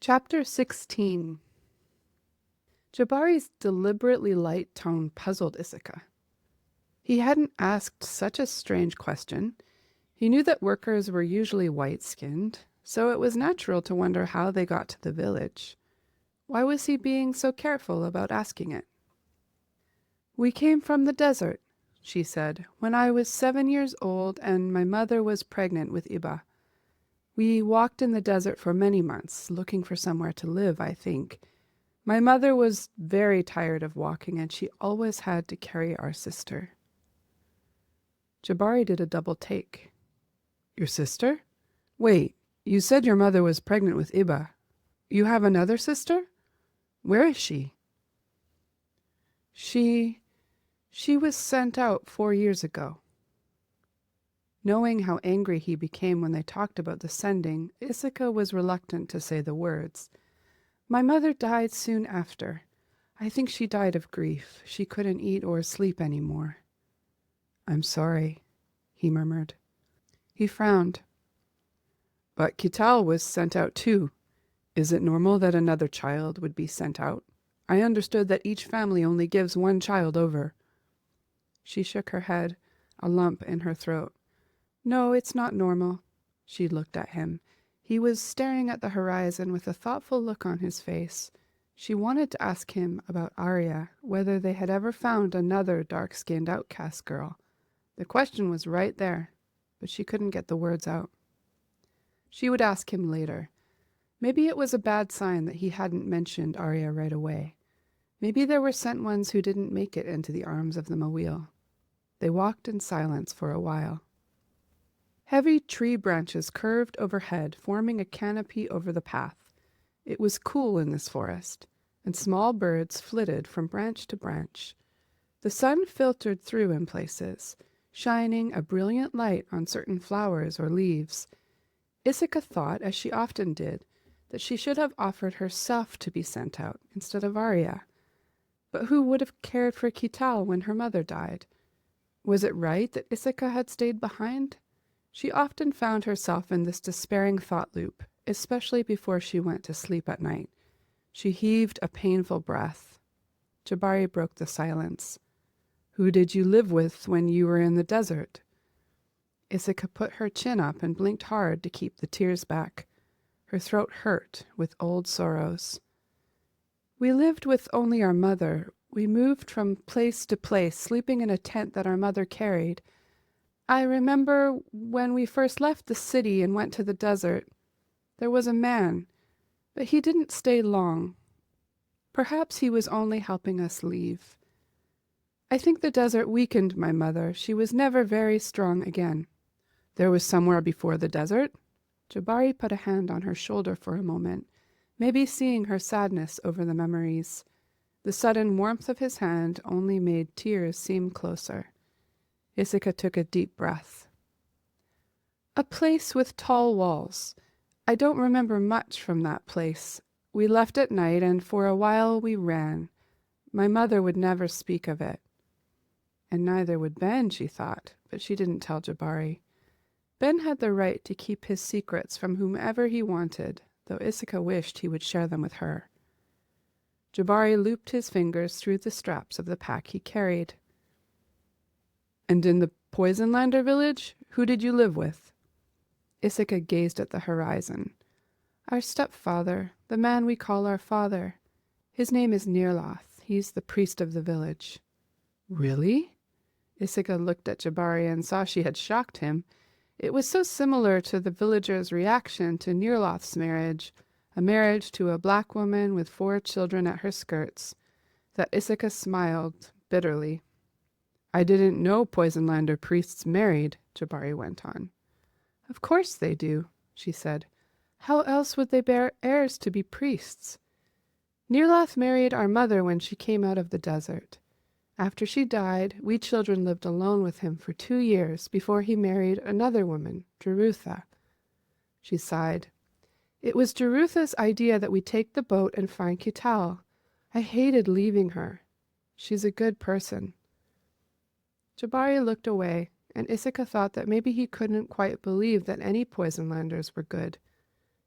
Chapter 16. Jabari's deliberately light tone puzzled Isika. He hadn't asked such a strange question. He knew that workers were usually white-skinned, so it was natural to wonder how they got to the village. Why was he being so careful about asking it? "We came from the desert," she said, "when I was 7 years old and my mother was pregnant with Iba. We walked in the desert for many months, looking for somewhere to live, I think. My mother was very tired of walking, and she always had to carry our sister." Jabari did a double take. "Your sister? Wait, you said your mother was pregnant with Iba. You have another sister? Where is she?" She was sent out 4 years ago." Knowing how angry he became when they talked about the sending, Isika was reluctant to say the words. "My mother died soon after. I think she died of grief. She couldn't eat or sleep any more." "I'm sorry," he murmured. He frowned. "But Kital was sent out too. Is it normal that another child would be sent out? I understood that each family only gives one child over." She shook her head, a lump in her throat. "No, it's not normal." She looked at him. He was staring at the horizon with a thoughtful look on his face. She wanted to ask him about Arya, whether they had ever found another dark-skinned outcast girl. The question was right there, but she couldn't get the words out. She would ask him later. Maybe it was a bad sign that he hadn't mentioned Arya right away. Maybe there were sent ones who didn't make it into the arms of the Mawil. They walked in silence for a while. Heavy tree branches curved overhead, forming a canopy over the path. It was cool in this forest, and small birds flitted from branch to branch. The sun filtered through in places, shining a brilliant light on certain flowers or leaves. Isika thought, as she often did, that she should have offered herself to be sent out instead of Arya. But who would have cared for Kital when her mother died? Was it right that Isika had stayed behind? She often found herself in this despairing thought loop, especially before she went to sleep at night. She heaved a painful breath. Jabari broke the silence. "Who did you live with when you were in the desert?" Isika put her chin up and blinked hard to keep the tears back. Her throat hurt with old sorrows. "We lived with only our mother. We moved from place to place, sleeping in a tent that our mother carried. I remember when we first left the city and went to the desert, there was a man, but he didn't stay long. Perhaps he was only helping us leave. I think the desert weakened my mother. She was never very strong again." "There was somewhere before the desert?" Jabari put a hand on her shoulder for a moment, maybe seeing her sadness over the memories. The sudden warmth of his hand only made tears seem closer. Isika took a deep breath. "A place with tall walls. I don't remember much from that place. We left at night, and for a while we ran. My mother would never speak of it." And neither would Ben, she thought, but she didn't tell Jabari. Ben had the right to keep his secrets from whomever he wanted, though Isika wished he would share them with her. Jabari looped his fingers through the straps of the pack he carried. "And in the Poisonlander village, who did you live with?" Isika gazed at the horizon. "Our stepfather, the man we call our father. His name is Nirloth. He's the priest of the village." "Really?" Isika looked at Jabari and saw she had shocked him. It was so similar to the villagers' reaction to Nirloth's marriage, a marriage to a black woman with 4 children at her skirts, that Isika smiled bitterly. "I didn't know Poisonlander priests married," Jabari went on. "Of course they do," she said. "How else would they bear heirs to be priests? Nirloth married our mother when she came out of the desert. After she died, we children lived alone with him for 2 years before he married another woman, Jerutha." She sighed. "It was Jerutha's idea that we take the boat and find Kital. I hated leaving her. She's a good person." Jabari looked away, and Isika thought that maybe he couldn't quite believe that any Poisonlanders were good.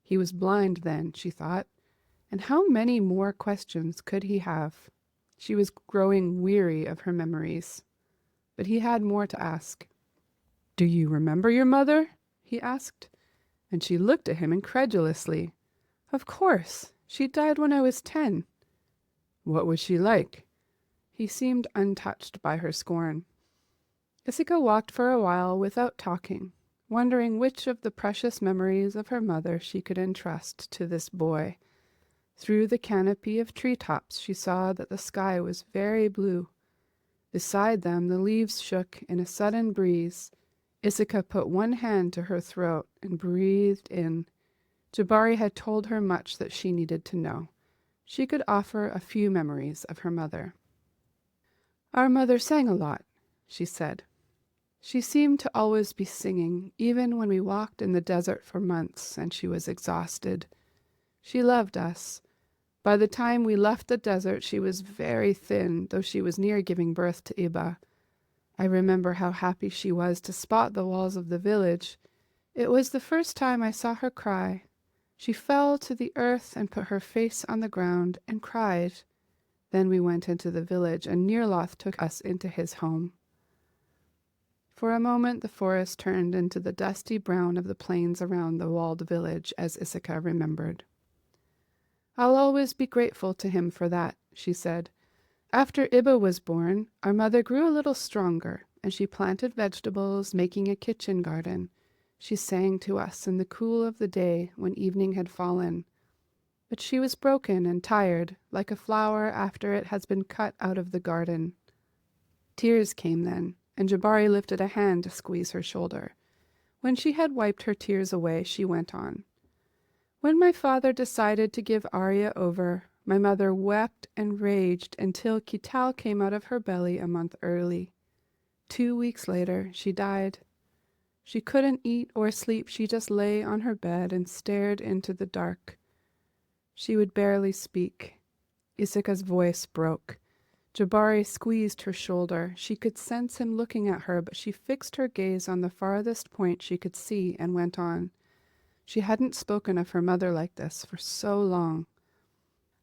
He was blind then, she thought. And how many more questions could he have? She was growing weary of her memories, but he had more to ask. "Do you remember your mother?" he asked, and she looked at him incredulously. "Of course. She died when I was 10. "What was she like?" He seemed untouched by her scorn. Isika walked for a while without talking, wondering which of the precious memories of her mother she could entrust to this boy. Through the canopy of treetops she saw that the sky was very blue. Beside them the leaves shook in a sudden breeze. Isika put one hand to her throat and breathed in. Jabari had told her much that she needed to know. She could offer a few memories of her mother. "Our mother sang a lot," she said. "She seemed to always be singing, even when we walked in the desert for months and she was exhausted. She loved us. By the time we left the desert, she was very thin, though she was near giving birth to Iba. I remember how happy she was to spot the walls of the village. It was the first time I saw her cry. She fell to the earth and put her face on the ground and cried. Then we went into the village, and Nirloth took us into his home." For a moment the forest turned into the dusty brown of the plains around the walled village, as Isika remembered. "I'll always be grateful to him for that," she said. "After Iba was born, our mother grew a little stronger, and she planted vegetables, making a kitchen garden. She sang to us in the cool of the day when evening had fallen. But she was broken and tired, like a flower after it has been cut out of the garden." Tears came then, and Jabari lifted a hand to squeeze her shoulder. When she had wiped her tears away, she went on. "When my father decided to give Arya over, my mother wept and raged until Kital came out of her belly a month early. 2 weeks later, she died. She couldn't eat or sleep. She just lay on her bed and stared into the dark. She would barely speak." Isika's voice broke. Jabari squeezed her shoulder. She could sense him looking at her, but she fixed her gaze on the farthest point she could see and went on. She hadn't spoken of her mother like this for so long.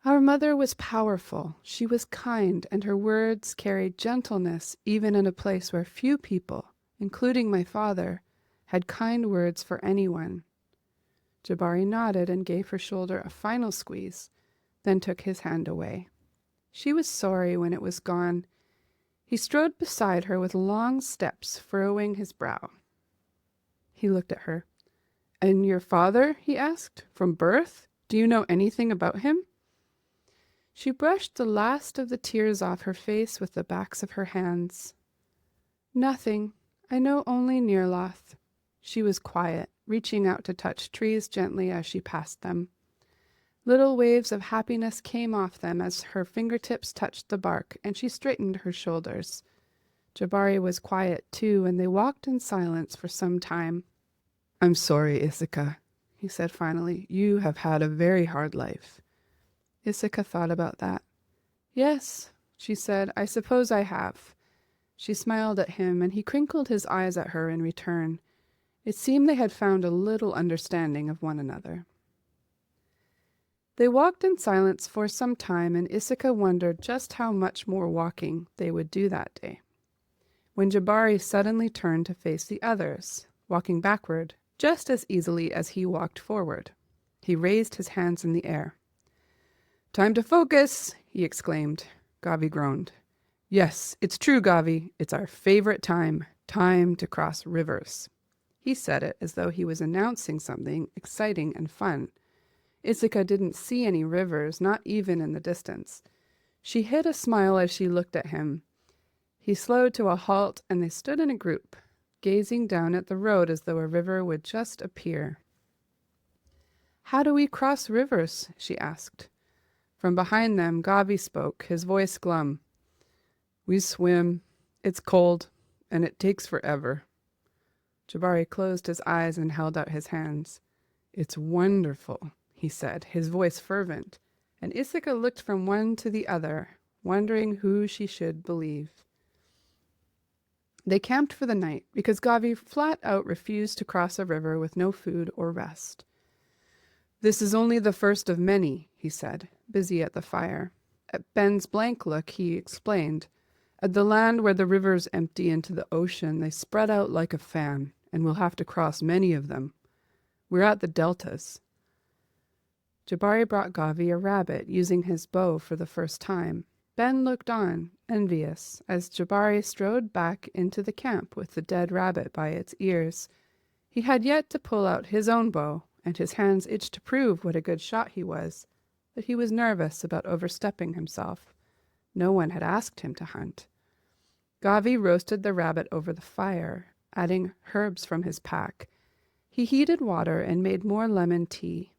"Our mother was powerful. She was kind, and her words carried gentleness even in a place where few people, including my father, had kind words for anyone." Jabari nodded and gave her shoulder a final squeeze, then took his hand away. She was sorry when it was gone. He strode beside her with long steps, furrowing his brow. He looked at her. "And your father?" he asked. "From birth? Do you know anything about him?" She brushed the last of the tears off her face with the backs of her hands. "Nothing. I know only Nirloth." She was quiet, reaching out to touch trees gently as she passed them. Little waves of happiness came off them as her fingertips touched the bark, and she straightened her shoulders. Jabari was quiet too, and they walked in silence for some time. "I'm sorry, Isika," he said finally. "You have had a very hard life." Isika thought about that. "Yes," she said, "I suppose I have." She smiled at him, and he crinkled his eyes at her in return. It seemed they had found a little understanding of one another. They walked in silence for some time, and Isika wondered just how much more walking they would do that day, when Jabari suddenly turned to face the others, walking backward just as easily as he walked forward. He raised his hands in the air. "Time to focus," he exclaimed. Gavi groaned. "Yes, it's true, Gavi. It's our favorite time. Time to cross rivers." He said it as though he was announcing something exciting and fun. Isika didn't see any rivers, not even in the distance. She hid a smile as she looked at him. He slowed to a halt, and they stood in a group, gazing down at the road as though a river would just appear. "How do we cross rivers?" she asked. From behind them, Gavi spoke, his voice glum. "We swim. It's cold, and it takes forever." Jabari closed his eyes and held out his hands. "It's wonderful," he said, his voice fervent, and Isika looked from one to the other, wondering who she should believe. They camped for the night because Gavi flat out refused to cross a river with no food or rest. "This is only the first of many," he said, busy at the fire. At Ben's blank look, he explained. At the land where the rivers empty into the ocean, they spread out like a fan, and we'll have to cross many of them. We're at the deltas. Jabari brought Gavi a rabbit, using his bow for the first time. Ben looked on, envious, as Jabari strode back into the camp with the dead rabbit by its ears. He had yet to pull out his own bow, and his hands itched to prove what a good shot he was, but he was nervous about overstepping himself. No one had asked him to hunt. Gavi roasted the rabbit over the fire, adding herbs from his pack. He heated water and made more lemon tea.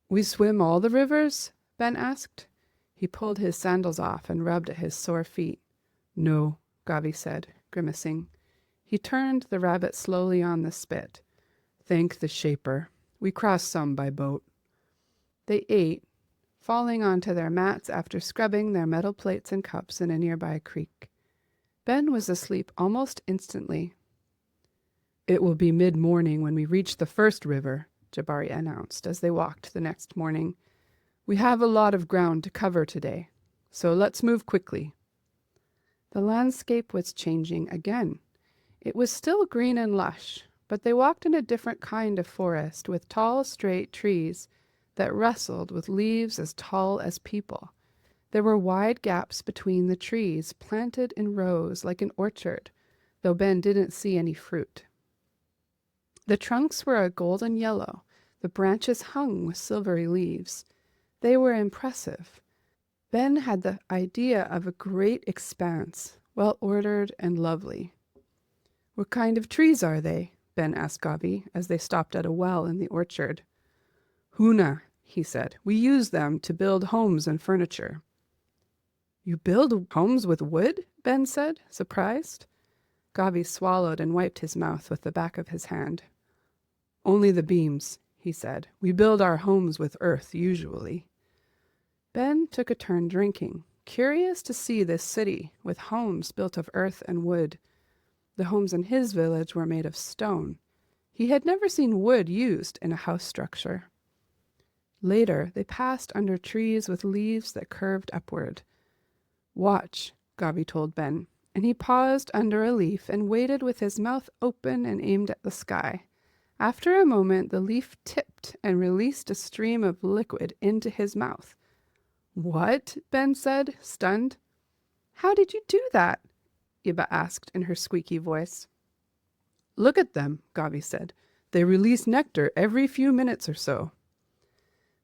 We swim all the rivers? Ben asked. He pulled his sandals off and rubbed at his sore feet. No, Gavi said, grimacing. He turned the rabbit slowly on the spit. Thank the shaper. We crossed some by boat. They ate, falling onto their mats after scrubbing their metal plates and cups in a nearby creek. Ben was asleep almost instantly. It will be mid-morning when we reach the first river, Jabari announced as they walked the next morning. We have a lot of ground to cover today, so let's move quickly. The landscape was changing again. It was still green and lush, but they walked in a different kind of forest with tall, straight trees that rustled with leaves as tall as people. There were wide gaps between the trees, planted in rows like an orchard, though Ben didn't see any fruit. The trunks were a golden yellow, the branches hung with silvery leaves. They were impressive. Ben had the idea of a great expanse, well-ordered and lovely. What kind of trees are they? Ben asked Gavi as they stopped at a well in the orchard. Huna, he said. We use them to build homes and furniture. You build homes with wood? Ben said, surprised. Gavi swallowed and wiped his mouth with the back of his hand. Only the beams, he said. We build our homes with earth, usually. Ben took a turn drinking, curious to see this city with homes built of earth and wood. The homes in his village were made of stone. He had never seen wood used in a house structure. Later, they passed under trees with leaves that curved upward. Watch, Gavi told Ben, and he paused under a leaf and waited with his mouth open and aimed at the sky. After a moment, the leaf tipped and released a stream of liquid into his mouth. What? Ben said, stunned. How did you do that? Iba asked in her squeaky voice. Look at them, Gavi said. They release nectar every few minutes or so.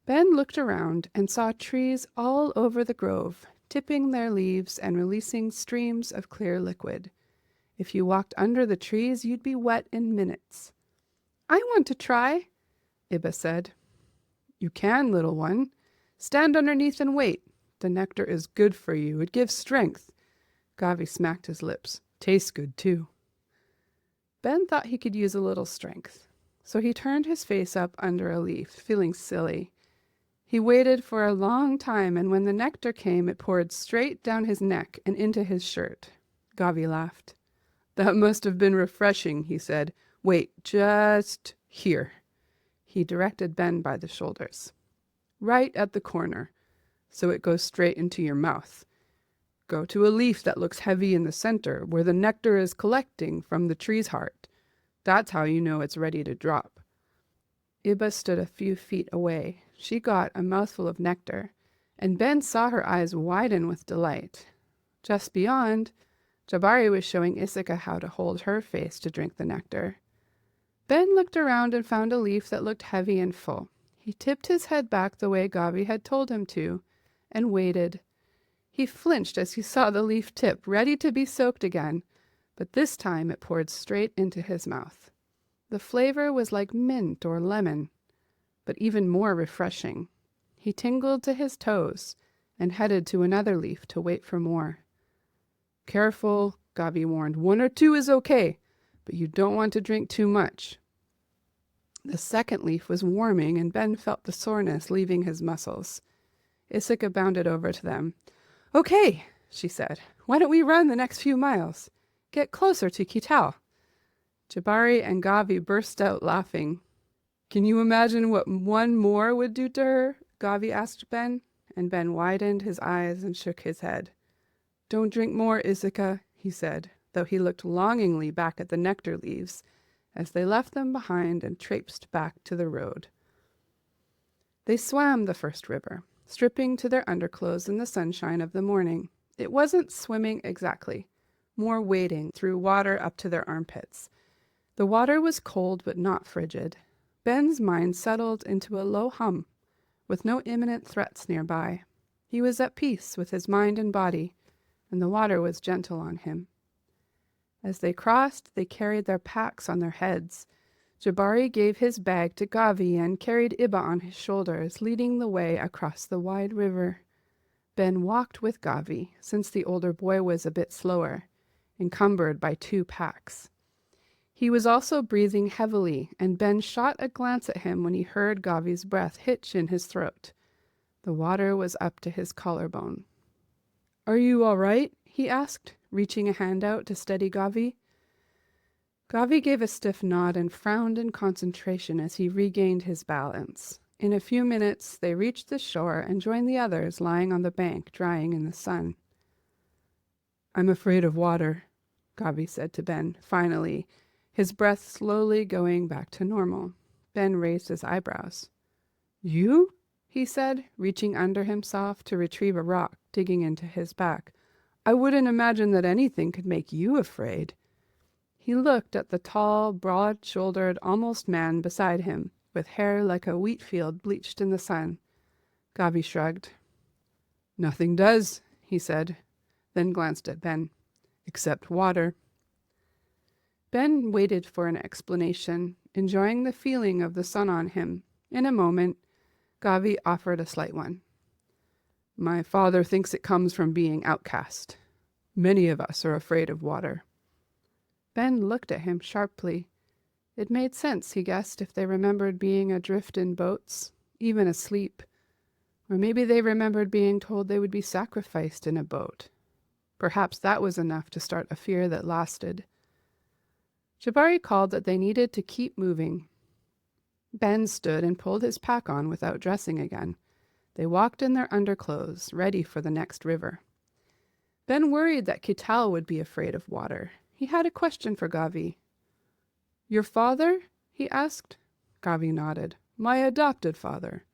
Ben looked around and saw trees all over the grove, tipping their leaves and releasing streams of clear liquid. If you walked under the trees, you'd be wet in minutes. I want to try, Iba said. You can, little one. Stand underneath and wait. The nectar is good for you. It gives strength. Gavi smacked his lips. Tastes good, too. Ben thought he could use a little strength, so he turned his face up under a leaf, feeling silly. He waited for a long time, and when the nectar came, it poured straight down his neck and into his shirt. Gavi laughed. That must have been refreshing, he said. Wait, just here. He directed Ben by the shoulders. Right at the corner, so it goes straight into your mouth. Go to a leaf that looks heavy in the center, where the nectar is collecting from the tree's heart. That's how you know it's ready to drop. Iba stood a few feet away. She got a mouthful of nectar, and Ben saw her eyes widen with delight. Just beyond, Jabari was showing Isika how to hold her face to drink the nectar. Ben looked around and found a leaf that looked heavy and full. He tipped his head back the way Gavi had told him to, and waited. He flinched as he saw the leaf tip, ready to be soaked again, but this time it poured straight into his mouth. The flavor was like mint or lemon, but even more refreshing. He tingled to his toes and headed to another leaf to wait for more. Careful, Gavi warned. 1 or 2 is okay, but you don't want to drink too much. The second leaf was warming, and Ben felt the soreness leaving his muscles. Isika bounded over to them. Okay, she said. Why don't we run the next few miles? Get closer to Kital. Jabari and Gavi burst out laughing. Can you imagine what one more would do to her? Gavi asked Ben, and Ben widened his eyes and shook his head. Don't drink more, Isika, he said, though he looked longingly back at the nectar leaves as they left them behind and traipsed back to the road. They swam the first river, stripping to their underclothes in the sunshine of the morning. It wasn't swimming exactly, more wading through water up to their armpits. The water was cold but not frigid. Ben's mind settled into a low hum, with no imminent threats nearby. He was at peace with his mind and body, and the water was gentle on him. As they crossed, they carried their packs on their heads. Jabari gave his bag to Gavi and carried Iba on his shoulders, leading the way across the wide river. Ben walked with Gavi, since the older boy was a bit slower, encumbered by 2 packs. He was also breathing heavily, and Ben shot a glance at him when he heard Gavi's breath hitch in his throat. The water was up to his collarbone. Are you all right? He asked, reaching a hand out to steady Gavi. Gavi gave a stiff nod and frowned in concentration as he regained his balance. In a few minutes, they reached the shore and joined the others lying on the bank, drying in the sun. I'm afraid of water, Gavi said to Ben, finally, his breath slowly going back to normal. Ben raised his eyebrows. You? He said, reaching under himself to retrieve a rock digging into his back. I wouldn't imagine that anything could make you afraid. He looked at the tall, broad-shouldered, almost man beside him, with hair like a wheat field bleached in the sun. Gavi shrugged. Nothing does, he said, then glanced at Ben. Except water. Ben waited for an explanation, enjoying the feeling of the sun on him. In a moment, Gavi offered a slight one. My father thinks it comes from being outcast. Many of us are afraid of water. Ben looked at him sharply. It made sense, he guessed, if they remembered being adrift in boats, even asleep. Or maybe they remembered being told they would be sacrificed in a boat. Perhaps that was enough to start a fear that lasted. Jabari called that they needed to keep moving. Ben stood and pulled his pack on without dressing again. They walked in their underclothes, ready for the next river. Ben worried that Kital would be afraid of water. He had a question for Gavi. Your father? He asked. Gavi nodded. My adopted father.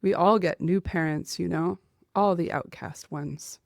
We all get new parents, you know, all the outcast ones.